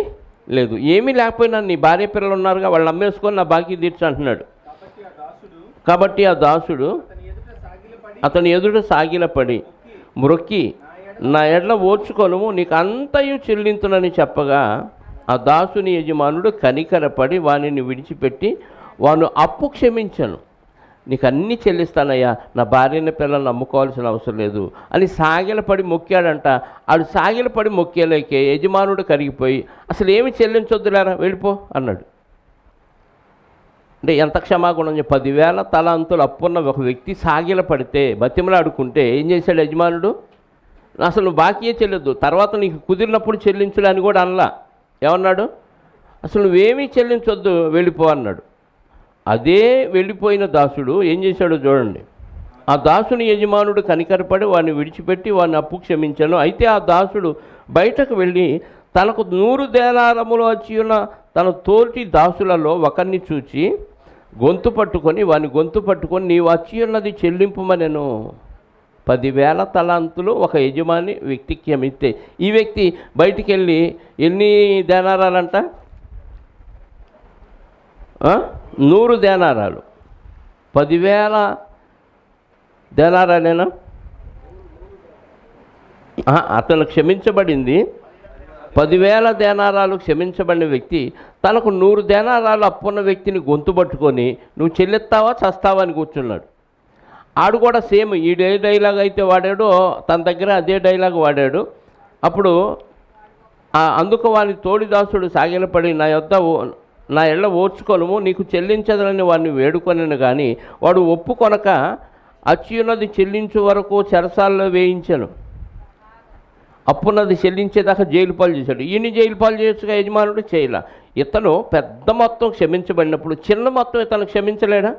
లేదు. ఏమీ లేకపోయినా నీ భార్య పిల్లలు ఉన్నారుగా, వాళ్ళు అమ్మేసుకొని నా బాకీ తీర్చు అంటున్నాడు. కాబట్టి ఆ దాసుడు అతని ఎదుట సాగిలపడి మ్రొక్కి, నా ఎడ్ల ఓర్చుకొనుము, నీకు అంతయు చెల్లింతునని చెప్పగా ఆ దాసుని యజమానుడు కనికరపడి వానిని విడిచిపెట్టి వాను అప్పు క్షమించను, నీకు అన్నీ చెల్లిస్తానయ్యా, నా భార్యని పిల్లల్ని నమ్ముకోవాల్సిన అవసరం లేదు అని సాగిలపడి మొక్కాడంట. ఆడు సాగిలపడి మొక్కేలేకే యజమానుడు కరిగిపోయి, అసలు ఏమి చెల్లించొద్దులేరా వెళ్ళిపో అన్నాడు. అంటే ఎంత క్షమాగుణం. 10,000 తలాంతులు అప్పున్న ఒక వ్యక్తి సాగిలపడితే బతిమలాడుకుంటే ఏం చేశాడు యజమానుడు? అసలు నువ్వు బాకీయే చెల్లొద్దు, తర్వాత నీకు కుదిరినప్పుడు చెల్లించులే అని కూడా అనలా. ఏమన్నాడు? అసలు నువ్వేమీ చెల్లించొద్దు, వెళ్ళిపో అన్నాడు. అదే వెళ్ళిపోయిన దాసుడు ఏం చేశాడో చూడండి. ఆ దాసుని యజమానుడు కనికరపడి వాడిని విడిచిపెట్టి వాడిని అప్పు క్షమించాను. అయితే ఆ దాసుడు బయటకు వెళ్ళి తనకు 100 దేనారములు వచ్చి ఉన్న తన తోటి దాసులలో ఒకరిని చూచి వాని గొంతు పట్టుకొని నీవు వచ్చి ఉన్నది చెల్లింపుమనెను. 10,000 తలాంతులు ఒక యజమాని వ్యక్తికి అమ్మితే ఈ వ్యక్తి బయటికి వెళ్ళి ఎన్ని దేనారాలంట? 100 దేనారాలు. 10,000 దేనారాలేనా? అతను క్షమించబడింది 10,000 దేనారాలు క్షమించబడిన వ్యక్తి తనకు 100 దేనారాలు అప్పున్న వ్యక్తిని గొంతు పట్టుకొని నువ్వు చెల్లిస్తావా చస్తావా అని కూర్చున్నాడు. ఆడు కూడా సేమ్ ఈ డైలాగ్ అయితే వాడాడో తన దగ్గర అదే డైలాగ్ వాడాడు. అప్పుడు అందుకు వాని తోడిదాసుడు సాగిలపడి నా ఎళ్ళ ఓర్చుకొనుము, నీకు చెల్లించదని వాడిని వేడుకొనను. కానీ వాడు ఒప్పుకొనక అచ్చున్నది చెల్లించు వరకు చెరసాల్లో వేయించాను. అప్పున్నది చెల్లించేదాకా జైలు పాలు చేశాడు. ఈయన్ని జైలు పాలు చేయొచ్చుగా యజమానుడు, చేయలా. ఇతను పెద్ద మొత్తం క్షమించబడినప్పుడు చిన్న మొత్తం ఇతను క్షమించలేడా?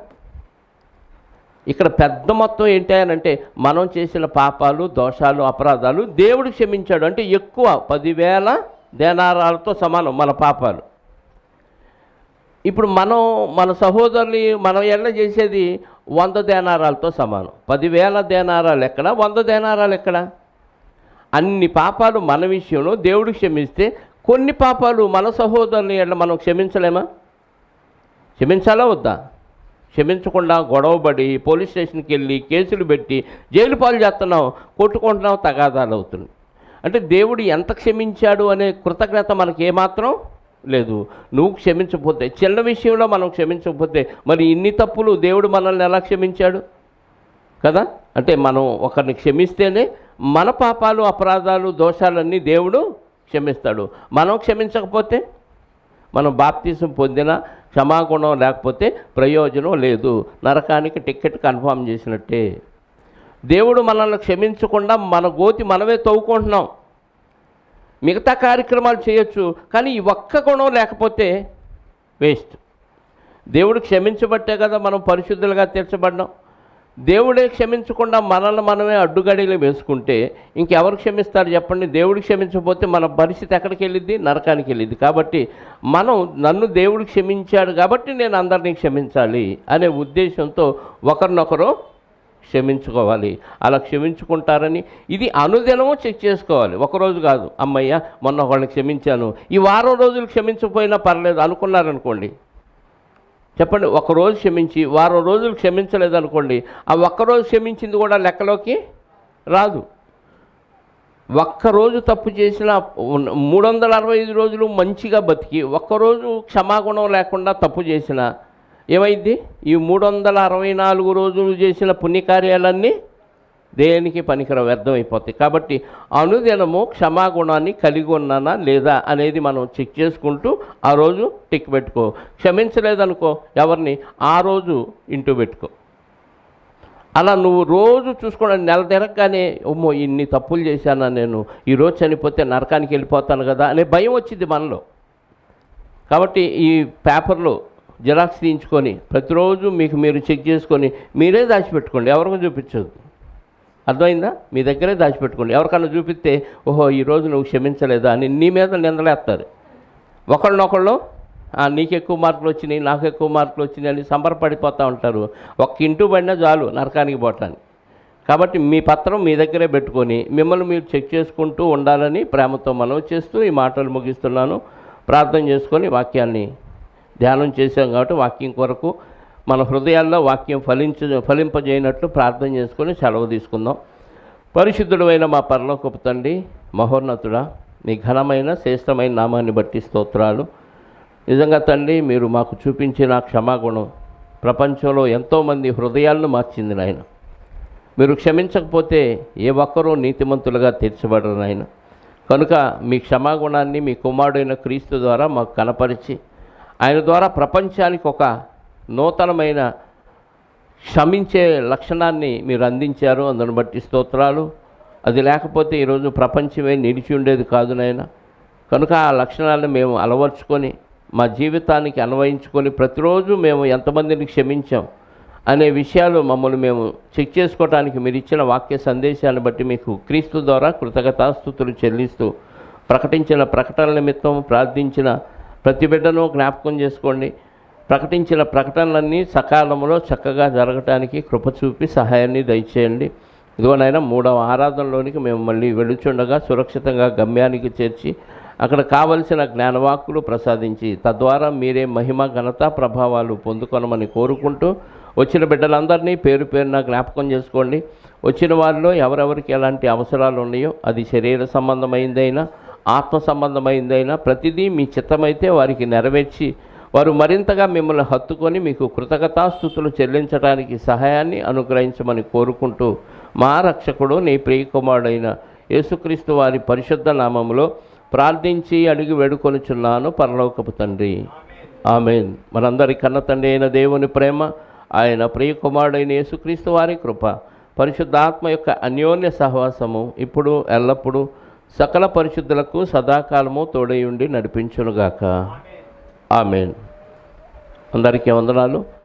ఇక్కడ పెద్ద మొత్తం ఏంటంటే మనం చేసిన పాపాలు, దోషాలు, అపరాధాలు దేవుడు క్షమించాడు. అంటే ఎక్కువ 10,000 దేనారాలతో సమానం మన పాపాలు. ఇప్పుడు మన సహోదరులు మనం ఎట్లా చేసేది 100 దేనారాలతో సమానం. 10,000 దేనారాలు ఎక్కడ, 100 దేనారాలు ఎక్కడ? అన్ని పాపాలు మన విషయంలో దేవుడు క్షమిస్తే కొన్ని పాపాలు మన సహోదరుని ఎట్లా మనం క్షమించలేమా? క్షమించాలా వద్దా? క్షమించకుండా గొడవబడి పోలీస్ స్టేషన్కి వెళ్ళి కేసులు పెట్టి జైలు పాలు చేస్తున్నాం, కొట్టుకుంటున్నాం, తగాదాలు అవుతుంది. అంటే దేవుడు ఎంత క్షమించాడు అనే కృతజ్ఞత మనకి ఏమాత్రం లేదు. నువ్వు క్షమించకపోతే, చిన్న విషయంలో మనం క్షమించకపోతే మరి ఇన్ని తప్పులు దేవుడు మనల్ని ఎలా క్షమించాడు కదా? అంటే మనం ఒకరిని క్షమిస్తేనే మన పాపాలు, అపరాధాలు, దోషాలన్నీ దేవుడు క్షమిస్తాడు. మనం క్షమించకపోతే మనం బాప్తిసం పొందిన క్షమాగుణం లేకపోతే ప్రయోజనం లేదు, నరకానికి టికెట్ కన్ఫర్మ్ చేసినట్టే. దేవుడు మనల్ని క్షమించకుండా మన గోతి మనమే తవ్వుకుంటున్నాం. మిగతా కార్యక్రమాలు చేయొచ్చు, కానీ ఈ ఒక్క గుణం లేకపోతే వేస్ట్. దేవుడు క్షమించబట్టే కదా మనం పరిశుద్ధులుగా తీర్చబడ్డాం. దేవుడే క్షమించకుండా మనల్ని మనమే అడ్డుగడిలు వేసుకుంటే ఇంకెవరు క్షమిస్తారు చెప్పండి? దేవుడు క్షమించకపోతే మన పరిస్థితి ఎక్కడికి వెళ్ళిద్ది? నరకానికి వెళ్ళిద్ది. కాబట్టి నన్ను దేవుడు క్షమించాడు కాబట్టి నేను అందరినీ క్షమించాలి అనే ఉద్దేశంతో ఒకరినొకరు క్షమించుకోవాలి. అలా క్షమించుకుంటారని ఇది అనుదినము చెక్ చేసుకోవాలి. ఒకరోజు కాదు, అమ్మయ్య మొన్న ఒకళ్ళని క్షమించాను, ఈ వారం రోజులు క్షమించకపోయినా పర్లేదు అనుకున్నారనుకోండి. చెప్పండి, ఒకరోజు క్షమించి వారం రోజులు క్షమించలేదనుకోండి, ఆ ఒక్కరోజు క్షమించింది కూడా లెక్కలోకి రాదు. ఒక్కరోజు తప్పు చేసిన 365 రోజులు మంచిగా బతికి ఒక్కరోజు క్షమాగుణం లేకుండా తప్పు చేసిన ఏమైంది? ఈ 364 రోజులు చేసిన పుణ్యకార్యాలన్నీ దేనికి పనికిరావు, వ్యర్థమైపోతాయి. కాబట్టి అనుదినము క్షమాగుణాన్ని కలిగి ఉన్నానా లేదా అనేది మనం చెక్ చేసుకుంటూ ఆ రోజు టిక్ పెట్టుకో. క్షమించలేదనుకో ఎవరిని, ఆ రోజు ఇంటూ పెట్టుకో. అలా నువ్వు రోజు చూసుకోవడం నెల తిరగగానే అమ్మో ఇన్ని తప్పులు చేశానా నేను, ఈరోజు చనిపోతే నరకానికి వెళ్ళిపోతాను కదా అనే భయం వచ్చింది మనలో. కాబట్టి ఈ పేపర్లో జిరాక్స్ తీయించుకొని ప్రతిరోజు మీకు మీరు చెక్ చేసుకొని మీరే దాచిపెట్టుకోండి, ఎవరికో చూపించదు. అర్థమైందా? మీ దగ్గరే దాచిపెట్టుకోండి. ఎవరికన్నా చూపిస్తే ఓహో ఈరోజు నువ్వు క్షమించలేదా అని నీ మీద నిందలేస్తారు. ఒకళ్ళనొకళ్ళు నీకు ఎక్కువ మార్కులు వచ్చినాయి, నాకు ఎక్కువ మార్కులు వచ్చినాయి అని సంబరపడిపోతూ ఉంటారు. ఒక్క ఇంటూ పడినా చాలు నరకానికి పోవటానికి. కాబట్టి మీ పత్రం మీ దగ్గరే పెట్టుకొని మిమ్మల్ని మీరు చెక్ చేసుకుంటూ ఉండాలని ప్రేమతో మనవి చేస్తూ ఈ మాటలు ముగిస్తున్నాను. ప్రార్థన చేసుకొని వాక్యాన్ని ధ్యానం చేసాం కాబట్టి వాక్యం కొరకు మన హృదయాల్లో వాక్యం ఫలింపజేయనట్లు ప్రార్థన చేసుకొని సెలవు తీసుకుందాం. పరిశుద్ధుడైన మా పరలోకపు తండ్రి, మహోన్నతుడా, మీ ఘనమైన శ్రేష్టమైన నామాన్ని బట్టి స్తోత్రాలు. నిజంగా తండ్రి, మీరు మాకు చూపించిన క్షమాగుణం ప్రపంచంలో ఎంతోమంది హృదయాలను మార్చింది నాయన. మీరు క్షమించకపోతే ఏ ఒక్కరూ నీతిమంతులుగా తీర్చబడరు నాయన. కనుక మీ క్షమాగుణాన్ని మీ కుమారుడైన క్రీస్తు ద్వారా మాకు కనపరిచి ఆయన ద్వారా ప్రపంచానికి ఒక నూతనమైన క్షమించే లక్షణాన్ని మీరు అందించారు. అందుని బట్టి స్తోత్రాలు. అది లేకపోతే ఈరోజు ప్రపంచమే నిలిచి ఉండేది కాదు నాయన. కనుక ఆ లక్షణాలను మేము అలవర్చుకొని మా జీవితానికి అన్వయించుకొని ప్రతిరోజు మేము ఎంతమందిని క్షమించాం అనే విషయాలు మమ్మల్ని మేము చెక్ చేసుకోవడానికి మీరు ఇచ్చిన వాక్య సందేశాన్ని బట్టి మీకు క్రీస్తు ద్వారా కృతజ్ఞతాస్తుతులు చెల్లిస్తూ ప్రకటించిన ప్రకటనల నిమిత్తం ప్రార్థించిన ప్రతి బిడ్డను జ్ఞాపకం చేసుకోండి. ప్రకటించిన ప్రకటనలన్నీ సకాలంలో చక్కగా జరగటానికి కృప చూపి సహాయాన్ని దయచేయండి. ఇదిగోనైనా 3వ ఆరాధనలోనికి మేము మళ్ళీ వెళుచుండగా సురక్షితంగా గమ్యానికి చేర్చి అక్కడ కావలసిన జ్ఞానవాక్కులు ప్రసాదించి తద్వారా మీరే మహిమ ఘనత ప్రభావాలు పొందుకొనమని కోరుకుంటూ వచ్చిన బిడ్డలందరినీ పేరు పేరున జ్ఞాపకం చేసుకోండి. వచ్చిన వారిలో ఎవరెవరికి ఎలాంటి అవసరాలు ఉన్నాయో అది శరీర సంబంధమైందైనా ఆత్మ సంబంధమైందైనా ప్రతిదీ మీ చిత్తమైతే వారికి నెరవేర్చి వారు మరింతగా మిమ్మల్ని హత్తుకొని మీకు కృతజ్ఞతాస్తుతులు చెల్లించడానికి సహాయాన్ని అనుగ్రహించమని కోరుకుంటూ మా రక్షకుడు నీ ప్రియకుమారుడైన యేసుక్రీస్తు వారి పరిశుద్ధ నామములో ప్రార్థించి అడిగి వేడుకొనుచున్నాను పరలోకపు తండ్రి. ఆమేన్. మనందరి కన్న తండ్రి అయిన దేవుని ప్రేమ, ఆయన ప్రియకుమారుడైన యేసుక్రీస్తు వారి కృప, పరిశుద్ధాత్మ యొక్క అన్యోన్య సహవాసము ఇప్పుడు ఎల్లప్పుడూ సకల పరిశుద్ధులకు సదాకాలము తోడై ఉండి నడిపించునుగాక. ఆమేన్. అందరికీ వందనాలు.